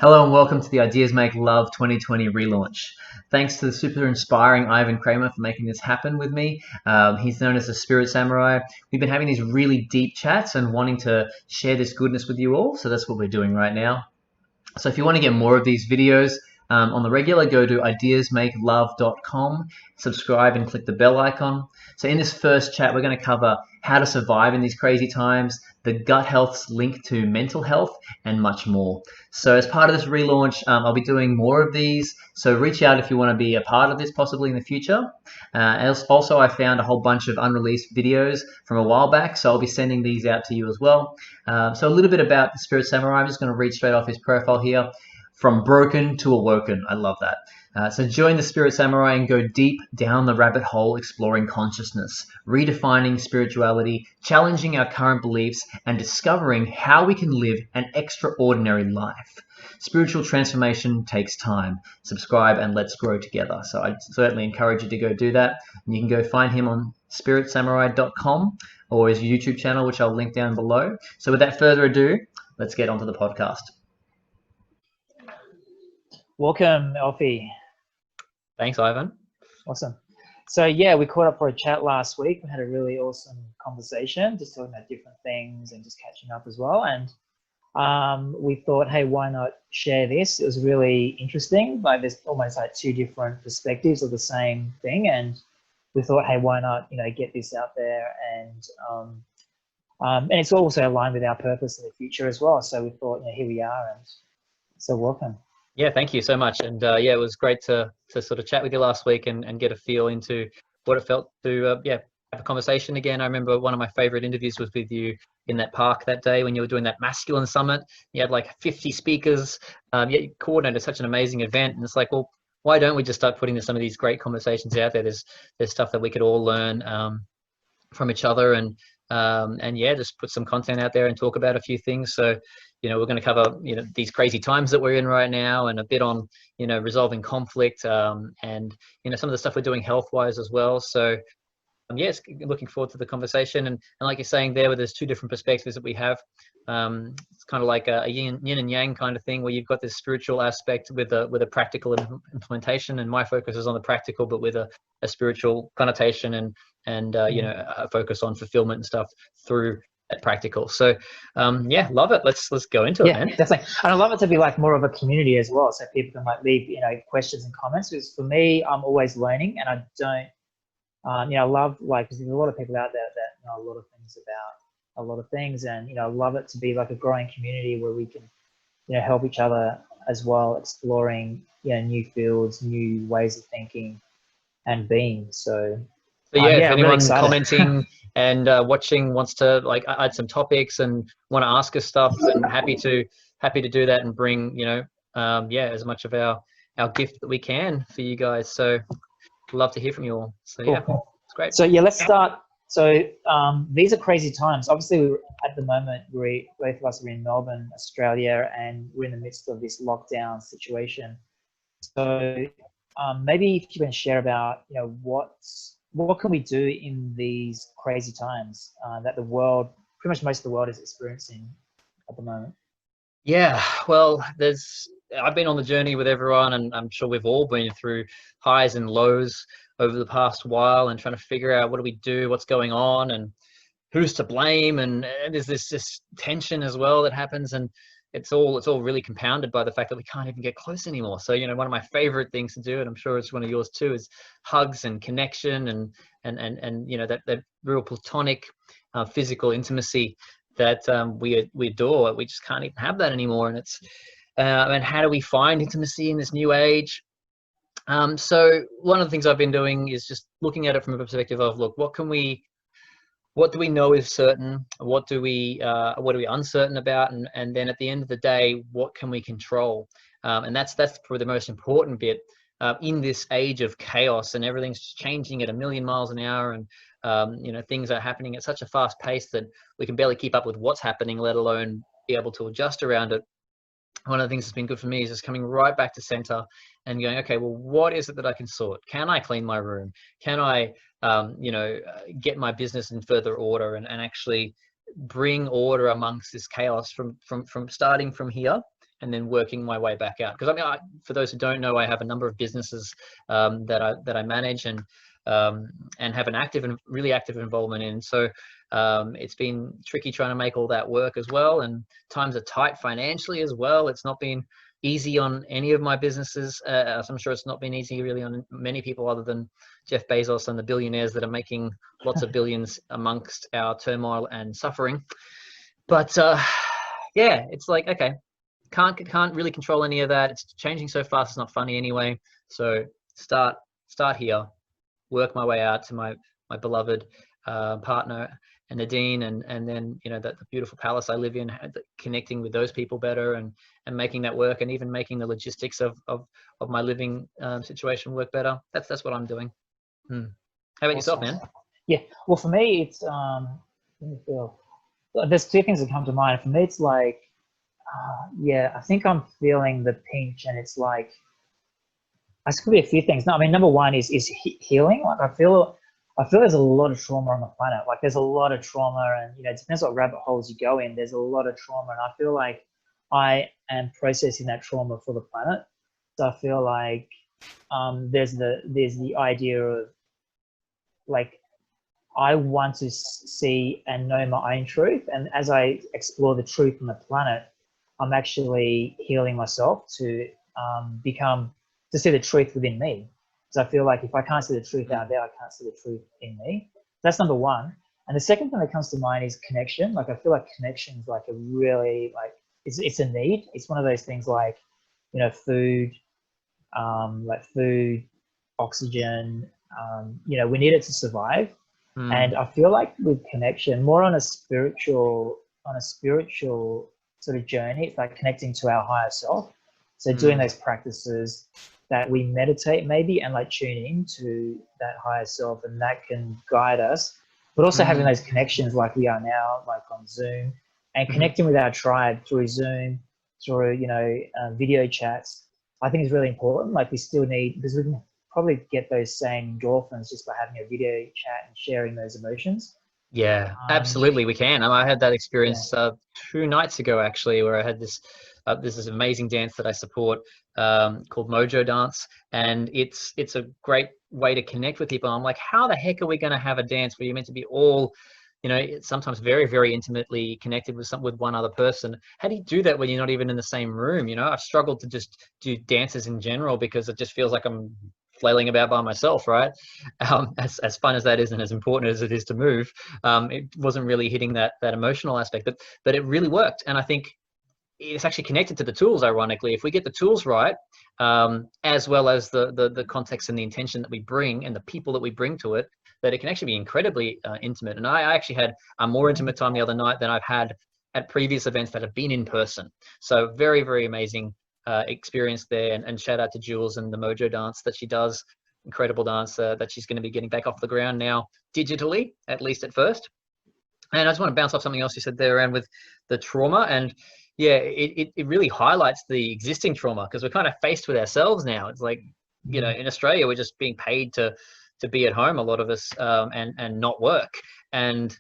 Hello and welcome to the Ideas Make Love 2020 relaunch. Thanks to the super inspiring Ivan Kramer for making this happen with me. He's known as the Spirit Samurai. We've been having these really deep chats and wanting to share this goodness with you all, so that's what we're doing right now. So if you want to get more of these videos on the regular, go to ideasmakelove.com, subscribe and click the bell icon. So in this first chat, we're going to cover how to survive in these crazy times, the gut health's link to mental health, and much more. So as part of this relaunch, I'll be doing more of these. So reach out if you want to be a part of this possibly in the future. Also, I found a whole bunch of unreleased videos from a while back, so I'll be sending these out to you as well. So a little bit about the Spirit Samurai. I'm just going to read straight off his profile here. From broken to awoken. I love that. So join the Spirit Samurai and go deep down the rabbit hole exploring consciousness, redefining spirituality, challenging our current beliefs, and discovering how we can live an extraordinary life. Spiritual transformation takes time. Subscribe and let's grow together. So I certainly encourage you to go do that. And you can go find him on spiritsamurai.com or his YouTube channel, which I'll link down below. So without further ado, let's get onto the podcast. Welcome, Elphie. Thanks, Ivan. Awesome. So yeah, we caught up for a chat last week. We had a really awesome conversation, just talking about different things and just catching up as well. And we thought, hey, why not share this? It was really interesting. Like there's almost like two different perspectives of the same thing, and we thought, hey, why not, get this out there? And it's also aligned with our purpose in the future as well. So we thought, here we are, and so welcome. Yeah, thank you so much. And yeah, it was great to sort of chat with you last week and get a feel into what it felt to have a conversation again. I remember one of my favorite interviews was with you in that park that day when you were doing that masculine summit. You had like 50 speakers, yet you coordinated such an amazing event. And it's like, well, why don't we just start putting some of these great conversations out there? There's stuff that we could all learn from each other, and yeah, just put some content out there and talk about a few things. So we're going to cover these crazy times that we're in right now, and a bit on resolving conflict, and some of the stuff we're doing health wise as well. So yes, looking forward to the conversation. And like you're saying there, where there's two different perspectives that we have. It's kind of like a yin and yang kind of thing, where you've got this spiritual aspect with a practical implementation, and my focus is on the practical, but with a spiritual connotation, and a focus on fulfillment and stuff through that practical. So yeah, love it. Let's go into it, man. Definitely. And I love it to be like more of a community as well, so people can like leave questions and comments, because for me, I'm always learning, and I don't I love, like, because there's a lot of people out there that know a lot of things about a lot of things, and I love it to be like a growing community where we can help each other as well, exploring new fields, new ways of thinking and being. So yeah, if anyone's really commenting and watching wants to like add some topics and want to ask us stuff, and happy to do that and bring as much of our gift that we can for you guys. So love to hear from you all. So yeah, it's great. So yeah, let's start. So these are crazy times. Obviously, at the moment, both of us are in Melbourne, Australia, and we're in the midst of this lockdown situation. So maybe if you can share about what can we do in these crazy times that the world, pretty much most of the world, is experiencing at the moment. Yeah, well, I've been on the journey with everyone, and I'm sure we've all been through highs and lows over the past while, and trying to figure out what do we do, what's going on, and who's to blame. And there's this tension as well that happens, and it's all really compounded by the fact that we can't even get close anymore. So one of my favorite things to do, and I'm sure it's one of yours too, is hugs and connection, and that real platonic physical intimacy that we adore. We just can't even have that anymore. And it's and how do we find intimacy in this new age? So one of the things I've been doing is just looking at it from a perspective of, look, what do we know is certain? What are we uncertain about? And then at the end of the day, what can we control? And that's probably the most important bit in this age of chaos, and everything's changing at 1,000,000 miles an hour, and things are happening at such a fast pace that we can barely keep up with what's happening, let alone be able to adjust around it. One of the things that's been good for me is just coming right back to center and going, okay, well, what is it that I can sort? Can I clean my room? Can I, get my business in further order, and actually bring order amongst this chaos from starting from here and then working my way back out. Because I mean, for those who don't know, I have a number of businesses that I manage and have an active and really active involvement in. So it's been tricky trying to make all that work as well, and times are tight financially as well. It's not been easy on any of my businesses. As I'm sure it's not been easy really on many people other than Jeff Bezos and the billionaires that are making lots of billions amongst our turmoil and suffering. But yeah, it's like, okay, can't really control any of that. It's changing so fast, it's not funny anyway. So start here, work my way out to my beloved partner and Nadine, and then, you know, the beautiful palace I live in, connecting with those people better and making that work, and even making the logistics of my living situation work better. That's what I'm doing. How about yourself, man? Yeah, well, for me, it's let me feel. There's two things that come to mind. For me, it's like, yeah, I think I'm feeling the pinch, and it's like, it could be a few things. No, I mean, number one is healing. Like I feel there's a lot of trauma on the planet. Like there's a lot of trauma, and, you know, it depends what rabbit holes you go in. There's a lot of trauma, and I feel like I am processing that trauma for the planet. So I feel like there's the idea of, like, I want to see and know my own truth, and as I explore the truth on the planet, I'm actually healing myself to see the truth within me. So I feel like if I can't see the truth out there, I can't see the truth in me. That's number one. And the second thing that comes to mind is connection. Like I feel like connection is like a really, like, it's a need. It's one of those things like, you know, food, oxygen, you know, we need it to survive. And I feel like with connection, more on a spiritual sort of journey, it's like connecting to our higher self. So doing those practices that we meditate maybe, and like tune in to that higher self, and that can guide us. But also having those connections like we are now, like on Zoom, and connecting with our tribe through Zoom, through, you know, video chats, I think is really important. Like we still need, because we can probably get those same endorphins just by having a video chat and sharing those emotions. Yeah, absolutely, we can. I had that experience 2 nights ago, actually, where I had this amazing dance that I support called Mojo Dance, and it's a great way to connect with people. I'm like, how the heck are we going to have a dance where you're meant to be all, you know, sometimes very, very intimately connected with one other person? How do you do that when you're not even in the same room? You know, I've struggled to just do dances in general because it just feels like I'm flailing about by myself, right? As fun as that is, and as important as it is to move, it wasn't really hitting that emotional aspect, but it really worked. And I think it's actually connected to the tools, ironically. If we get the tools right, as well as the context and the intention that we bring and the people that we bring to it, that it can actually be incredibly intimate. And I actually had a more intimate time the other night than I've had at previous events that have been in person. So very, very amazing experience there, and shout out to Jules and the Mojo Dance that she does. Incredible dance that she's going to be getting back off the ground now, digitally, at least at first. And I just want to bounce off something else you said there around with the trauma. And yeah, it really highlights the existing trauma, because we're kind of faced with ourselves now. It's like, you know, in Australia, we're just being paid to be at home, a lot of us, and not work. And,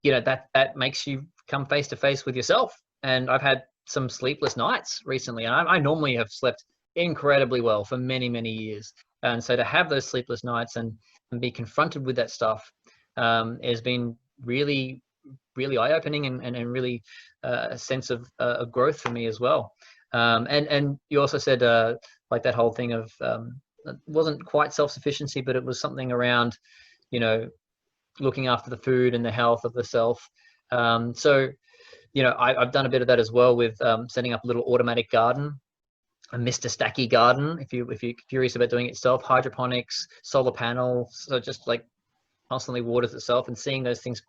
you know, that makes you come face to face with yourself. And I've had some sleepless nights recently, and I normally have slept incredibly well for many, many years. And so to have those sleepless nights and be confronted with that stuff has been really, really eye-opening, and really a sense of growth for me as well. And you also said like that whole thing of it wasn't quite self-sufficiency, but it was something around, you know, looking after the food and the health of the self. So, you know, I've done a bit of that as well with setting up a little automatic garden, a Mr. Stacky garden, if you're curious about doing it yourself, hydroponics, solar panels, so just like constantly waters itself, and seeing those things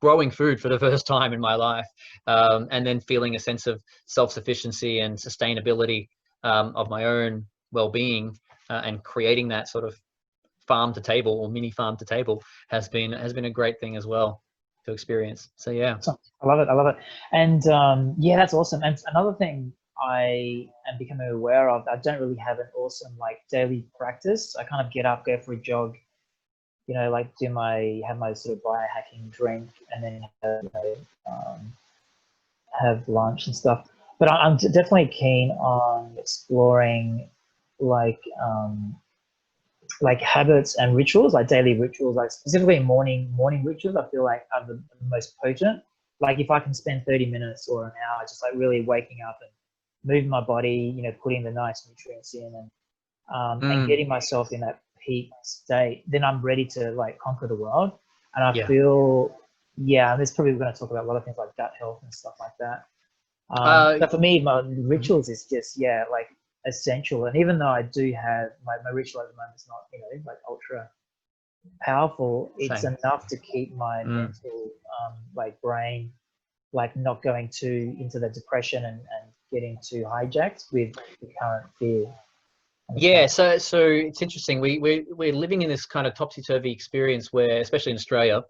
growing food for the first time in my life, and then feeling a sense of self-sufficiency and sustainability of my own well-being, and creating that sort of farm to table or mini farm to table has been a great thing as well to experience. So yeah, I love it. And yeah, that's awesome. And another thing I am becoming aware of, I don't really have an awesome like daily practice. I kind of get up, go for a jog, you know, like have my sort of biohacking drink, and then have lunch and stuff. but I'm definitely keen on exploring like habits and rituals, like daily rituals, like specifically morning rituals. I feel like are the most potent. Like if I can spend 30 minutes or an hour just like really waking up and moving my body, you know, putting the nice nutrients in and getting myself in that peak state, then I'm ready to like conquer the world. And I feel, and this probably we're going to talk about a lot of things like gut health and stuff like that. But for me, my rituals is just, like essential. And even though I do have my ritual at the moment is not, you know, like ultra powerful, it's Same. enough to keep my mental, like brain, like not going too into the depression and getting too hijacked with the current fear. Yeah, so it's interesting. We're living in this kind of topsy-turvy experience where, especially in Australia,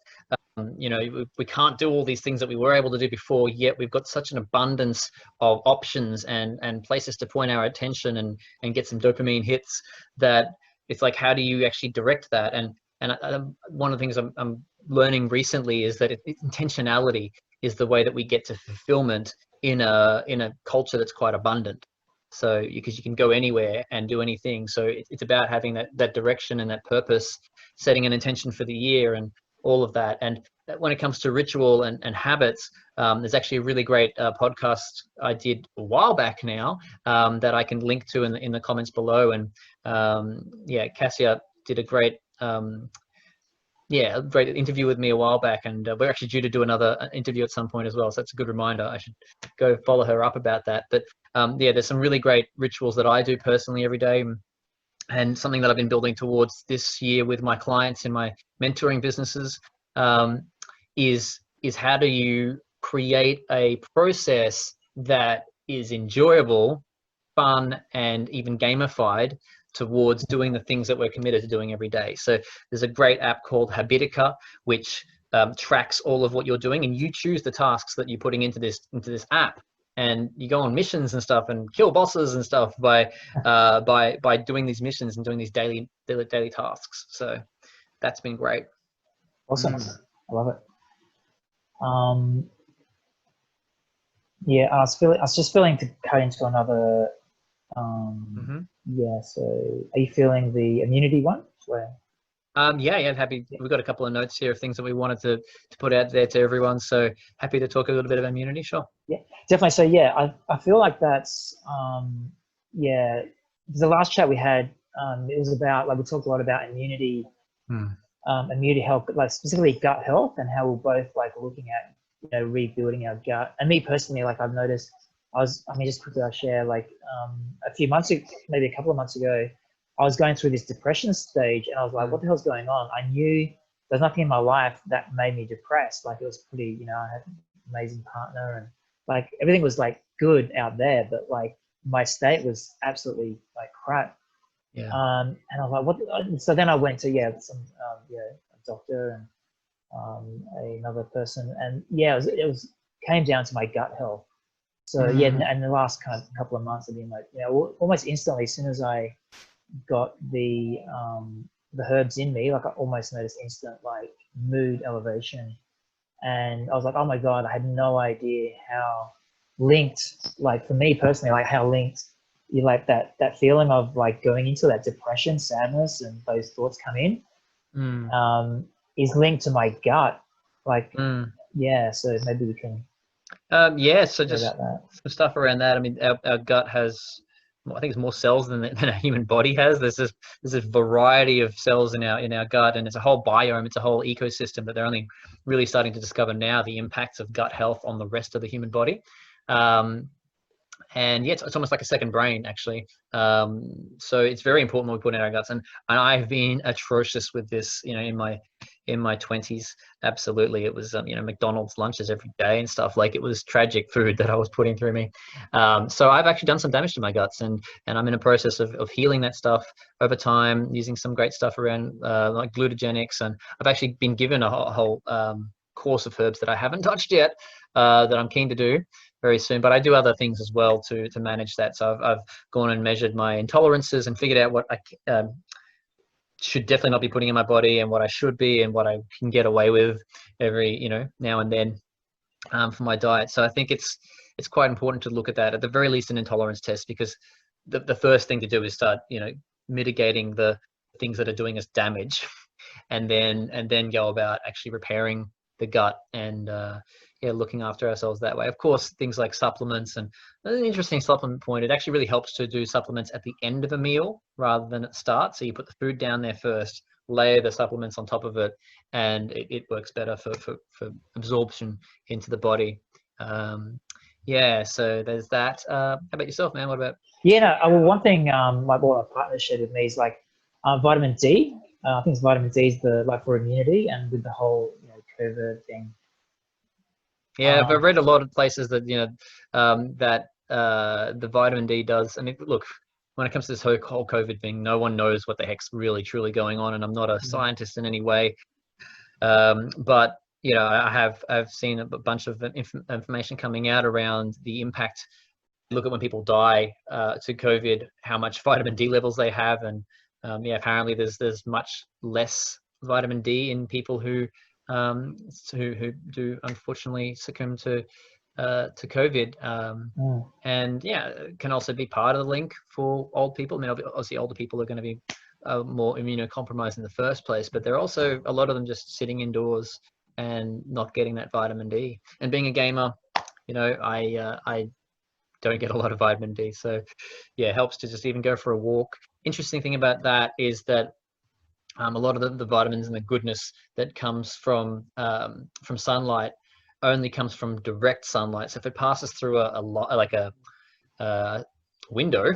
you know, we can't do all these things that we were able to do before, yet we've got such an abundance of options and places to point our attention and get some dopamine hits that it's like, how do you actually direct that? And one of the things I'm learning recently is that intentionality is the way that we get to fulfillment in a culture that's quite abundant. So because you can go anywhere and do anything, so it's about having that direction and that purpose, setting an intention for the year and all of that. And when it comes to ritual and habits, there's actually a really great podcast I did a while back now that I can link to in the comments below. And Cassia did a great great interview with me a while back, and we're actually due to do another interview at some point as well. So that's a good reminder. I should go follow her up about that. But there's some really great rituals that I do personally every day. And something that I've been building towards this year with my clients in my mentoring businesses is how do you create a process that is enjoyable, fun, and even gamified towards doing the things that we're committed to doing every day. So there's a great app called Habitica, which tracks all of what you're doing, and you choose the tasks that you're putting into this app. And you go on missions and stuff and kill bosses and stuff by doing these missions and doing these daily tasks. So that's been great. Awesome. I love it. I was just feeling to cut into another. So are you feeling the immunity one? Happy. We've got a couple of notes here of things that we wanted to put out there to everyone. So happy to talk a little bit about immunity. Sure. Yeah, definitely. So I feel like that's the last chat we had, it was about, like, we talked a lot about immunity, immunity health, like specifically gut health, and how we're both like looking at, you know, rebuilding our gut. And me personally, like I've noticed, just quickly I'll share, like a few months ago, maybe a couple of months ago, I was going through this depression stage, and I was like, what the hell's going on? I knew there's nothing in my life that made me depressed. Like, it was pretty, you know, I had an amazing partner and like everything was like good out there, but like my state was absolutely like crap. And I was like, what? So then I went to a doctor and another person, and it was came down to my gut health. So and the last kind of couple of months have been like, you know, almost instantly, as soon as I got the herbs in me, like I almost noticed instant like mood elevation. And I was like, oh my God, I had no idea how linked, like for me personally, like how linked you, like that feeling of like going into that depression, sadness, and those thoughts come in, is linked to my gut. Like, so maybe we can. So just some stuff around that. I mean, our gut has, I think it's more cells than a human body has. There's this variety of cells in our gut, and it's a whole biome, it's a whole ecosystem that they're only really starting to discover now, the impacts of gut health on the rest of the human body. It's almost like a second brain, actually. So it's very important what we put in our guts, and I've been atrocious with this, you know, in my 20s. Absolutely. It was McDonald's lunches every day and stuff. Like, it was tragic food that I was putting through me. So I've actually done some damage to my guts, and I'm in a process of healing that stuff over time, using some great stuff around like glutagenics. And I've actually been given a whole course of herbs that I haven't touched yet, that I'm keen to do very soon. But I do other things as well to manage that. So I've gone and measured my intolerances and figured out what I should definitely not be putting in my body, and what I should be, and what I can get away with every, now and then, for my diet. So I think it's it's quite important to look at that, at the very least, an intolerance test, because the first thing to do is start, you know, mitigating the things that are doing us damage, and then go about actually repairing the gut and yeah, looking after ourselves that way. Of course, things like supplements, and an interesting supplement point, it actually really helps to do supplements at the end of a meal rather than at the start. So you put the food down there first, layer the supplements on top of it, and it works better for absorption into the body. Yeah, so there's that. How about yourself, man? What about? Yeah, no, well, one thing, like what my partner shared with me is like vitamin D. I think it's vitamin D is the like for immunity, and with the whole, you know, COVID thing. Yeah, I've read a lot of places that, you know, that the vitamin D does. I mean, look, when it comes to this whole COVID thing, no one knows what the heck's really truly going on, and I'm not a scientist in any way. But you know, I've seen a bunch of information coming out around the impact. Look at when people die to COVID, how much vitamin D levels they have, and yeah, apparently there's much less vitamin D in people who do unfortunately succumb to COVID, and yeah, it can also be part of the link for old people. I mean, obviously older people are going to be more immunocompromised in the first place, but there are also a lot of them just sitting indoors and not getting that vitamin D. And being a gamer, you know, I don't get a lot of vitamin D, so yeah, it helps to just even go for a walk. Interesting thing about that is that a lot of the vitamins and the goodness that comes from sunlight only comes from direct sunlight. So if it passes through a window,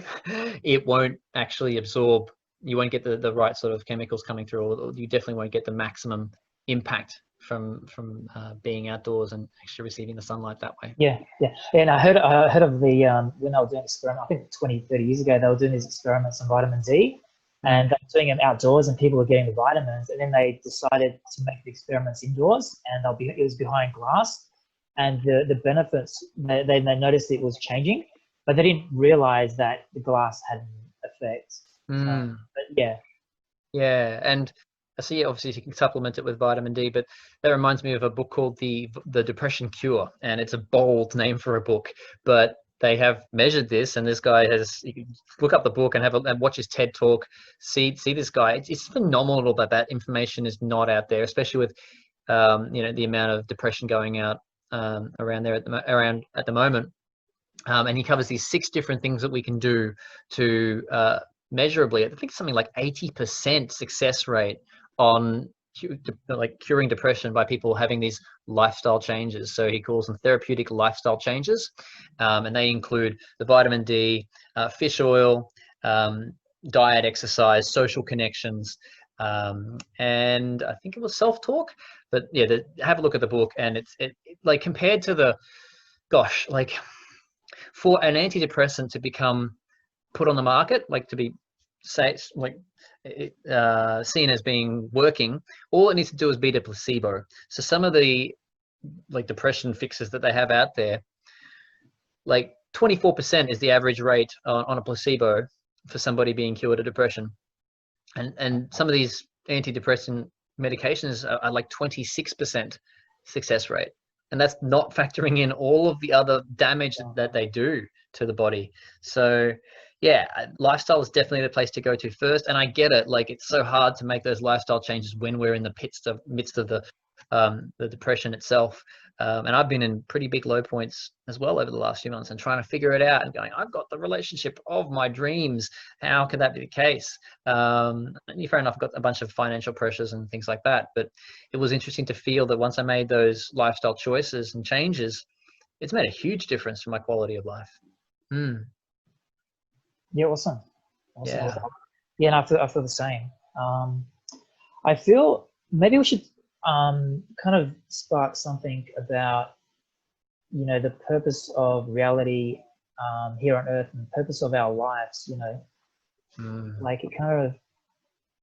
it won't actually absorb. You won't get the right sort of chemicals coming through, or you definitely won't get the maximum impact from being outdoors and actually receiving the sunlight that way. Yeah. And I heard of the when they were doing experiment, I think 20, 30 years ago, they were doing these experiments on vitamin D, and they were doing them outdoors, and people were getting the vitamins, and then they decided to make the experiments indoors, and it was behind glass, and the benefits, they noticed it was changing, but they didn't realize that the glass had an effect. But yeah, and I see, obviously you can supplement it with vitamin D, but that reminds me of a book called the Depression Cure, and it's a bold name for a book, but they have measured this, and this guy has, you can look up the book and and watch his TED talk, see this guy. It's phenomenal that information is not out there, especially with you know, the amount of depression going out around there at the moment. And he covers these 6 different things that we can do to measurably, I think something like 80% success rate on like curing depression by people having these lifestyle changes. So he calls them therapeutic lifestyle changes, and they include the vitamin D, fish oil, diet, exercise, social connections, and I think it was self-talk. But yeah, have a look at the book, and it's like, compared to the, gosh, like for an antidepressant to become put on the market, like to be seen as being working, all it needs to do is beat a placebo. So some of the like depression fixes that they have out there, like 24% is the average rate on a placebo for somebody being cured of depression, and some of these antidepressant medications are like 26% success rate, and that's not factoring in all of the other damage that they do to the body. So yeah, lifestyle is definitely the place to go to first. And I get it, like it's so hard to make those lifestyle changes when we're in the midst of the depression itself. And I've been in pretty big low points as well over the last few months, and trying to figure it out and going, I've got the relationship of my dreams. How could that be the case? And fair enough, I've got a bunch of financial pressures and things like that. But it was interesting to feel that once I made those lifestyle choices and changes, it's made a huge difference for my quality of life. Yeah, awesome. Yeah. Yeah, and I feel the same. I feel maybe we should kind of spark something about, you know, the purpose of reality here on Earth, and the purpose of our lives. You know, like it kind of,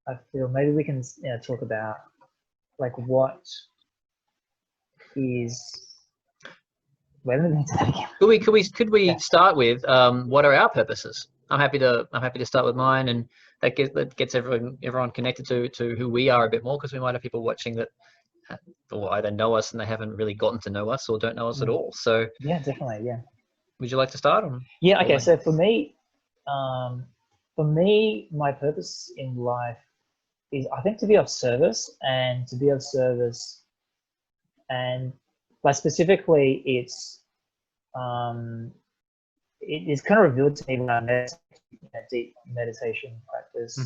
I feel maybe we can, you know, talk about like what is. Wait, let me do that again. Could we start with what are our purposes? I'm happy to start with mine, and that gets everyone connected to who we are a bit more, because we might have people watching that or either know us and they haven't really gotten to know us, or don't know us at all. So yeah, definitely, yeah. would you like to start? Yeah. Okay. So for me, my purpose in life is, I think, to be of service, and to be of service, and like specifically, it's it is kind of revealed to me when I meditate, deep meditation practice,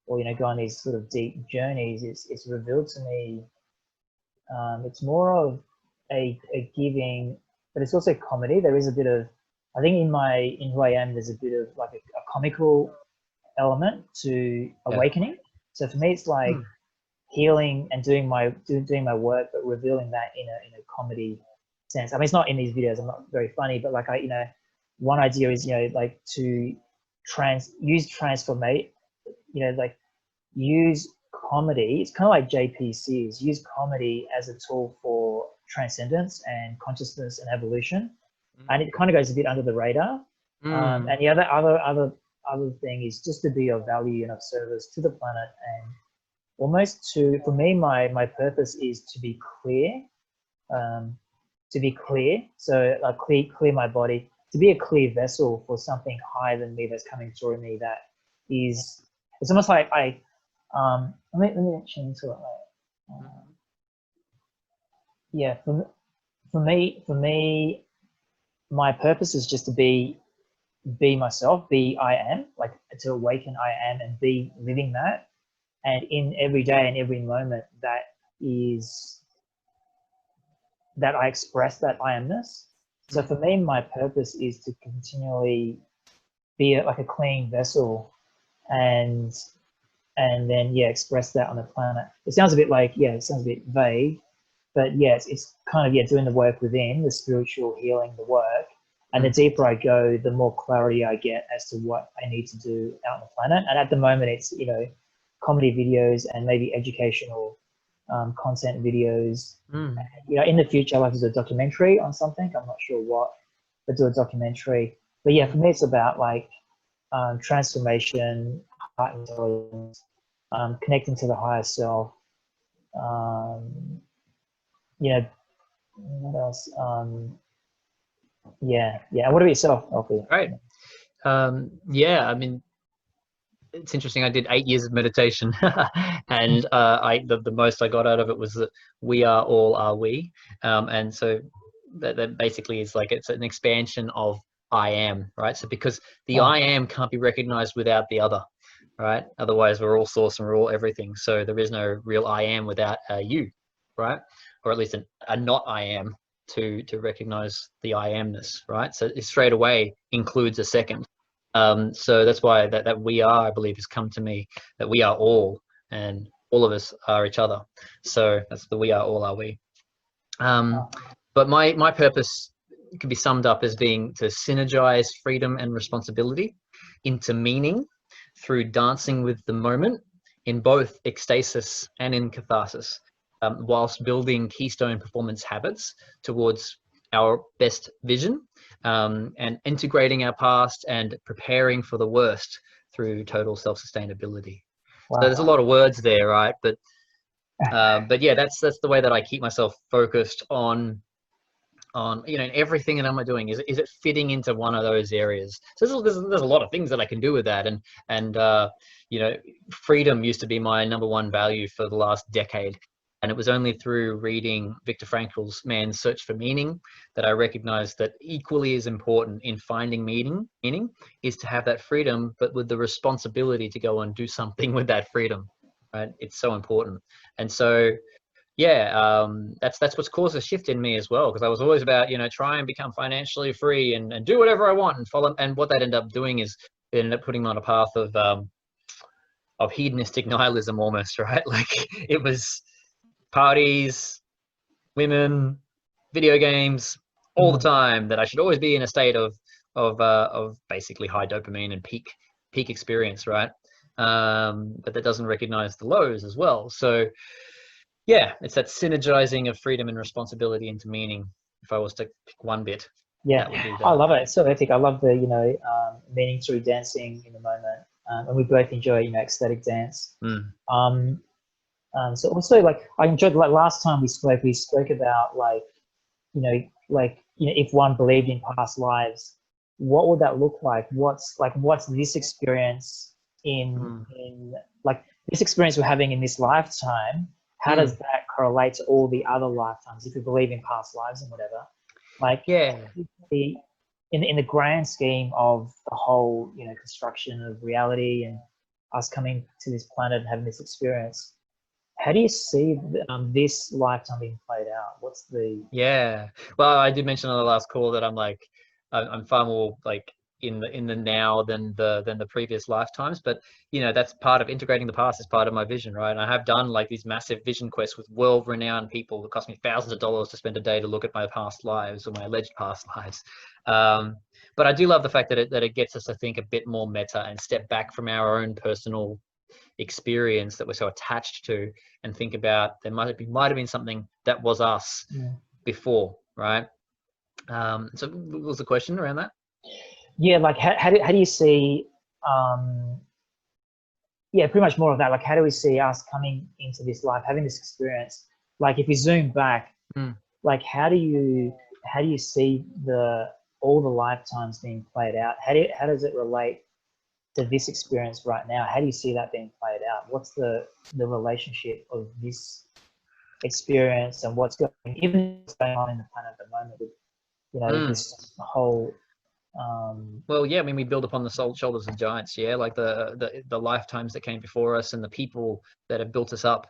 or go on these sort of deep journeys. It's revealed to me. It's more of a giving, but it's also comedy. There is a bit of, I think, in who I am, there's a bit of like a comical element to awakening. So for me, it's like healing and doing my work, but revealing that in a comedy sense. I mean, it's not in these videos. I'm not very funny, but like one idea is like to use transformate. Like use comedy. It's kind of like JPCs. Use comedy as a tool for transcendence and consciousness and evolution, and it kind of goes a bit under the radar. And the other thing is just to be of value and of service to the planet, and almost for me, my purpose is to be clear. So I clear my body, to be a clear vessel for something higher than me that's coming through me. That is, it's almost like let me change to it. Yeah, for me, my purpose is just to be myself, I am, like to awaken I am, and be living that. And in every day and every moment, that I express that I amness. So for me, my purpose is to continually be like a clean vessel, and then express that on the planet. It sounds a bit like, it sounds a bit vague, but yes, it's kind of doing the work within, the spiritual healing, the work. And the deeper I go, the more clarity I get as to what I need to do out on the planet. And at the moment, it's comedy videos and maybe educational content videos. In the future, I'd like to do a documentary on something. I'm not sure what, but do a documentary. But yeah, for me, it's about like transformation, heart intelligence, connecting to the higher self. What else? Yeah. What about yourself, Elphie? Right. I mean, it's interesting. I did 8 years of meditation, and the most I got out of it was that we are all are we, and so that basically is like, it's an expansion of I am, right? So because the I am can't be recognized without the other, right? Otherwise, we're all source and we're all everything. So there is no real I am without you, right? Or at least a not I am to recognize the I amness, right? So it straight away includes a second. So that's why that we are, I believe, has come to me, that we are all, and all of us are each other. So that's the we are all are we. But my purpose can be summed up as being to synergize freedom and responsibility into meaning through dancing with the moment in both ecstasis and in catharsis, whilst building keystone performance habits towards our best vision, and integrating our past and preparing for the worst through total self-sustainability. Wow. So there's a lot of words there, right? But yeah, that's the way that I keep myself focused on everything that I'm doing. Is it fitting into one of those areas? So there's a lot of things that I can do with that, and freedom used to be my #1 value for the last decade. And it was only through reading Viktor Frankl's Man's Search for Meaning that I recognized that equally as important in finding meaning is to have that freedom, but with the responsibility to go and do something with that freedom, right? It's so important. And so, yeah, that's what's caused a shift in me as well, because I was always about, try and become financially free and do whatever I want and follow. And what that ended up doing is it ended up putting me on a path of hedonistic nihilism almost, right? Like it was parties, women, video games, all the time, that I should always be in a state of basically high dopamine and peak experience, right? But that doesn't recognize the lows as well. So yeah, it's that synergizing of freedom and responsibility into meaning. If I was to pick one bit, yeah, I love it. It's so epic. I love the meaning through dancing in the moment, and we both enjoy ecstatic dance. So also, like, I enjoyed, like, last time we spoke about like you know, if one believed in past lives, what would that look like? What's this experience in like this experience we're having in this lifetime? How does that correlate to all the other lifetimes if you believe in past lives and whatever? Like, Yeah. In the grand scheme of the whole, you know, construction of reality and us coming to this planet and having this experience, how do you see this lifetime being played out? What's the... Yeah, well, I did mention on the last call that I'm far more like in the now than the previous lifetimes, but you know, that's part of integrating the past is part of my vision, right? And I have done like these massive vision quests with world-renowned people that cost me thousands of dollars to spend a day to look at my past lives or my alleged past lives. But I do love the fact that it gets us to think a bit more meta and step back from our own personal experience that we're so attached to and think about there might have been something that was us before, right? So what was the question around that? Yeah, like how do you see yeah, pretty much more of that. Like, how do we see us coming into this life, having this experience? Like, if we zoom back, like how do you see all the lifetimes being played out? How does it relate to this experience right now? How do you see that being played out? What's the relationship of this experience and what's going on in the planet at the moment with, you know, this whole well, yeah, I mean, we build upon the shoulders of giants, yeah, like the lifetimes that came before us and the people that have built us up,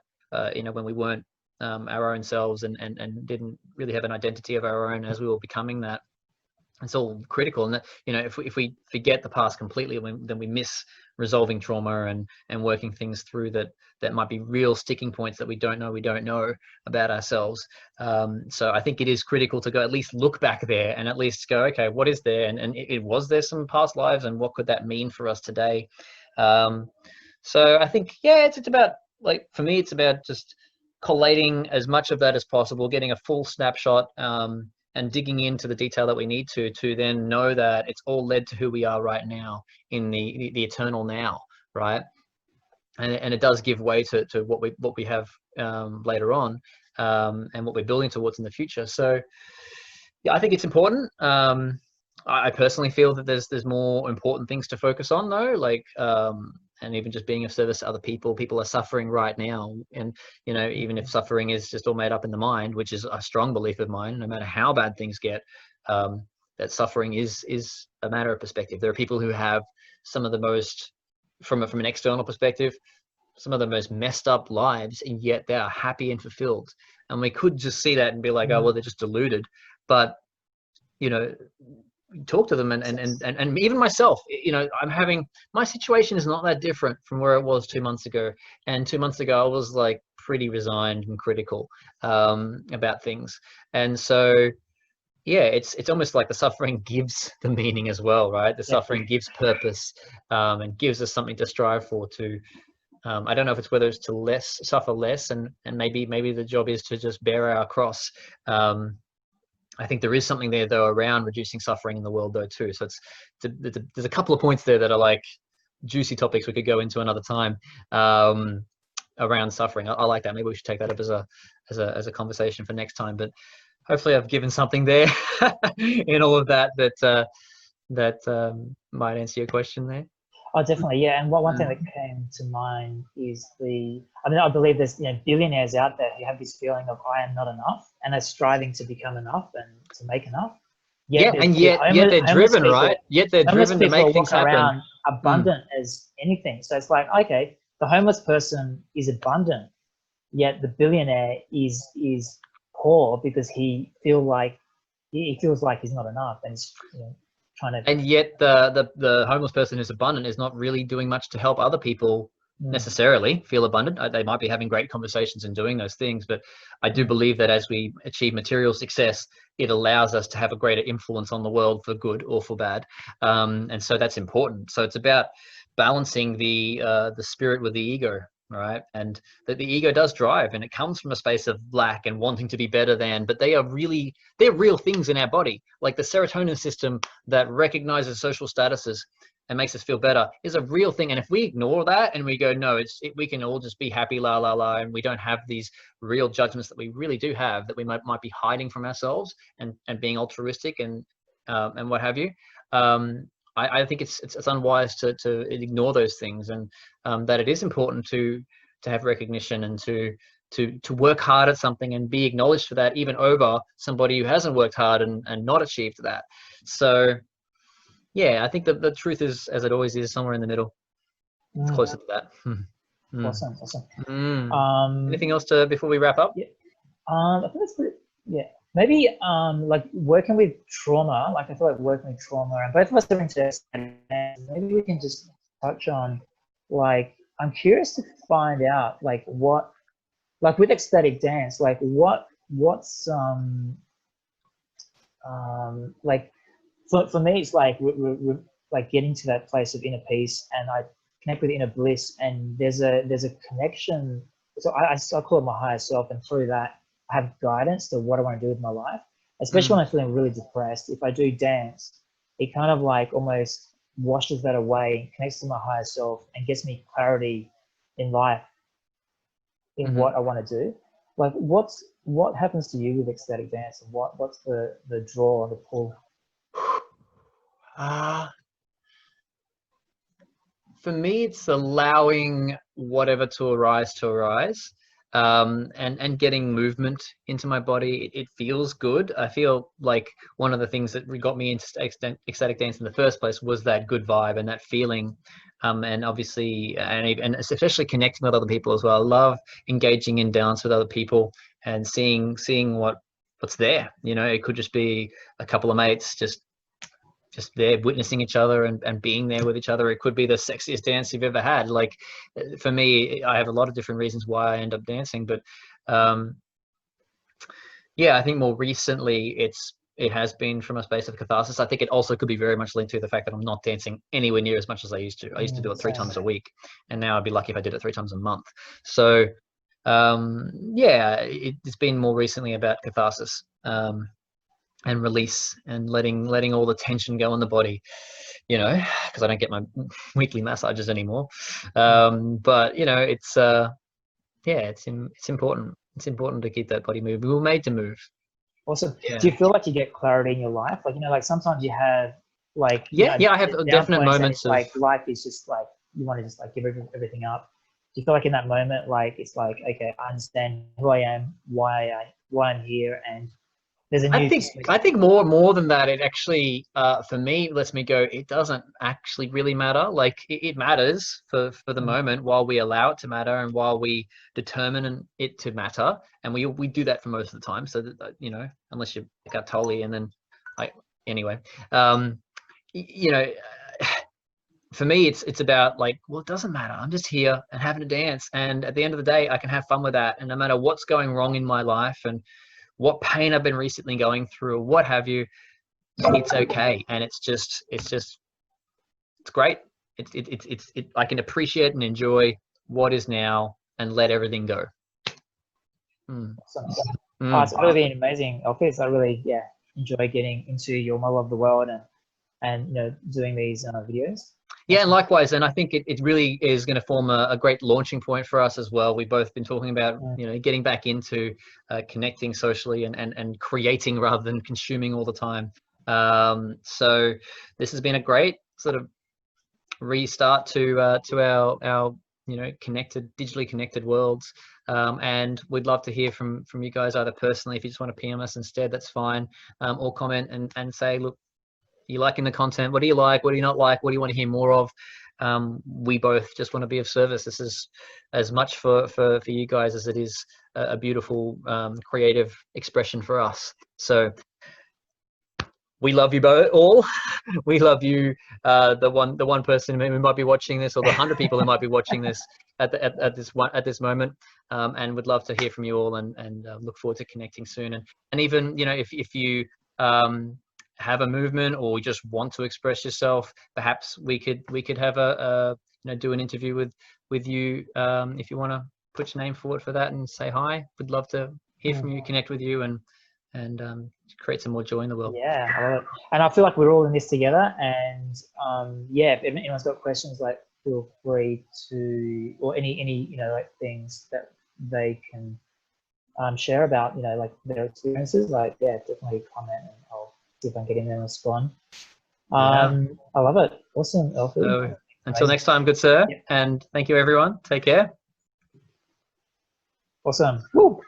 you know, when we weren't our own selves and didn't really have an identity of our own as we were becoming that. It's all critical, and that, you know, if we forget the past completely, then we miss resolving trauma and working things through that might be real sticking points that we don't know about ourselves. So I think it is critical to go at least look back there and at least go, okay, what is there, and it was there some past lives, and what could that mean for us today? So I think, yeah, it's about, like, for me, it's about just collating as much of that as possible, getting a full snapshot, and digging into the detail that we need to then know that it's all led to who we are right now in the eternal now, right? And it does give way to what we have later on, and what we're building towards in the future. So yeah, I think it's important. I personally feel that there's more important things to focus on though, like and even just being of service to other people. People are suffering right now, and you know, even if suffering is just all made up in the mind, which is a strong belief of mine, no matter how bad things get, that suffering is a matter of perspective. There are people who have some of the most, from an external perspective, some of the most messed up lives, and yet they are happy and fulfilled. And we could just see that and be like, oh well, they're just deluded. But you know, talk to them, and even myself, you know, my situation is not that different from where it was 2 months ago. And 2 months ago I was like pretty resigned and critical about things. And so yeah, it's almost like the suffering gives the meaning as well, right? The suffering gives purpose, and gives us something to strive for. To I don't know if it's whether it's to suffer less, and maybe the job is to just bear our cross. I think there is something there though around reducing suffering in the world though too. So there's a couple of points there that are like juicy topics we could go into another time, around suffering. I like that. Maybe we should take that up as a conversation for next time. But hopefully I've given something there in all of that might answer your question there. Oh, definitely, yeah. And one thing that came to mind is I believe there's, you know, billionaires out there who have this feeling of I am not enough, and they're striving to become enough and to make enough. Yet they're driven, right? Yet they're driven to make things happen. Around abundant as anything. So it's like, okay, the homeless person is abundant, yet the billionaire is poor because he feels like he's not enough, and he's, you know, trying to. And yet the homeless person who's abundant is not really doing much to help other people necessarily feel abundant. They might be having great conversations and doing those things, but I do believe that as we achieve material success, it allows us to have a greater influence on the world for good or for bad. And so that's important. So it's about balancing the spirit with the ego, right? And that the ego does drive, and it comes from a space of lack and wanting to be better than, but they're real things in our body, like the serotonin system that recognizes social statuses. and makes us feel better is a real thing. And if we ignore that and we go, no, we can all just be happy, la la la, and we don't have these real judgments that we really do have, that we might be hiding from ourselves and being altruistic and what have you. I think it's unwise to ignore those things, and that it is important to have recognition and to work hard at something and be acknowledged for that, even over somebody who hasn't worked hard and not achieved that. So yeah, I think that the truth is, as it always is, somewhere in the middle. It's closer to that. Awesome, awesome. Anything else before we wrap up? Yeah. I think that's pretty, yeah. Maybe like working with trauma, like I feel like working with trauma, and both of us are into ecstatic dance. Maybe we can just touch on, like, I'm curious to find out, like, what, like with ecstatic dance, like what's like for me, it's like we're like getting to that place of inner peace, and I connect with inner bliss, and there's a connection. So I call it my higher self, and through that I have guidance to what I want to do with my life, especially when I'm feeling really depressed. If I do dance, it kind of like almost washes that away, connects to my higher self, and gets me clarity in life, in what I want to do. Like what happens to you with ecstatic dance, and what's the draw or the pull? For me, it's allowing whatever to arise, and getting movement into my body. It feels good. I feel like one of the things that got me into ecstatic dance in the first place was that good vibe and that feeling, and obviously, and especially connecting with other people as well. I love engaging in dance with other people and seeing what's there. You know, it could just be a couple of mates just there witnessing each other and being there with each other. It could be the sexiest dance you've ever had. Like, for me, I have a lot of different reasons why I end up dancing, but yeah, I think more recently it has been from a space of catharsis. I think it also could be very much linked to the fact that I'm not dancing anywhere near as much as I used to. I used to do it 3 times a week, and now I'd be lucky if I did it 3 times a month. So yeah, it's been more recently about catharsis, and release, and letting all the tension go in the body, you know, because I don't get my weekly massages anymore. But you know, it's yeah, it's important. It's important to keep that body moving. We were made to move. Awesome. Yeah. Do you feel like you get clarity in your life? Like, you know, like sometimes you have like, yeah, I have definite moments of like life is just like, you want to just like give everything up. Do you feel like in that moment, like it's like, okay, I understand who I am, why I'm here, and there's a new I think more than that, it actually, for me, lets me go, it doesn't actually really matter. Like, it matters for the moment, while we allow it to matter and while we determine it to matter. And we do that for most of the time. So that, you know, unless you pick up Tolly, and then anyway, you know, for me, it's about like, well, it doesn't matter. I'm just here and having a dance. And at the end of the day, I can have fun with that. And no matter what's going wrong in my life and what pain I've been recently going through or what have you, it's okay. And it's great. I can appreciate and enjoy what is now and let everything go. It's really been amazing, Elphie. I really enjoy getting into your model of the world and you know, doing these videos. Yeah, and likewise, and I think it really is going to form a great launching point for us as well. We've both been talking about, you know, getting back into connecting socially and creating rather than consuming all the time. So this has been a great sort of restart to our you know, digitally connected worlds. And we'd love to hear from you guys, either personally, if you just want to PM us instead, that's fine, or comment and say, look, you liking the content? What do you like? What do you not like? What do you want to hear more of? We both just want to be of service. This is as much for you guys as it is a beautiful creative expression for us. So we love you both all. We love you, the one person who might be watching this, or the 100 people who might be watching this at this moment, and would love to hear from you all, and look forward to connecting soon. And even, you know, if you have a movement or just want to express yourself, perhaps we could have you know, do an interview with you, if you want to put your name forward for that and say hi. We'd love to hear from you, connect with you, and and create some more joy in the world. Yeah, I love it. And I feel like we're all in this together. And yeah, if anyone's got questions, like feel free to, or any you know, like things that they can share about, you know, like their experiences. Like, yeah, definitely comment, and I'll see if I can get in there and respond. I love it. Awesome, Elphie. So until next time, good sir. Yep. And thank you, everyone. Take care. Awesome. Woo.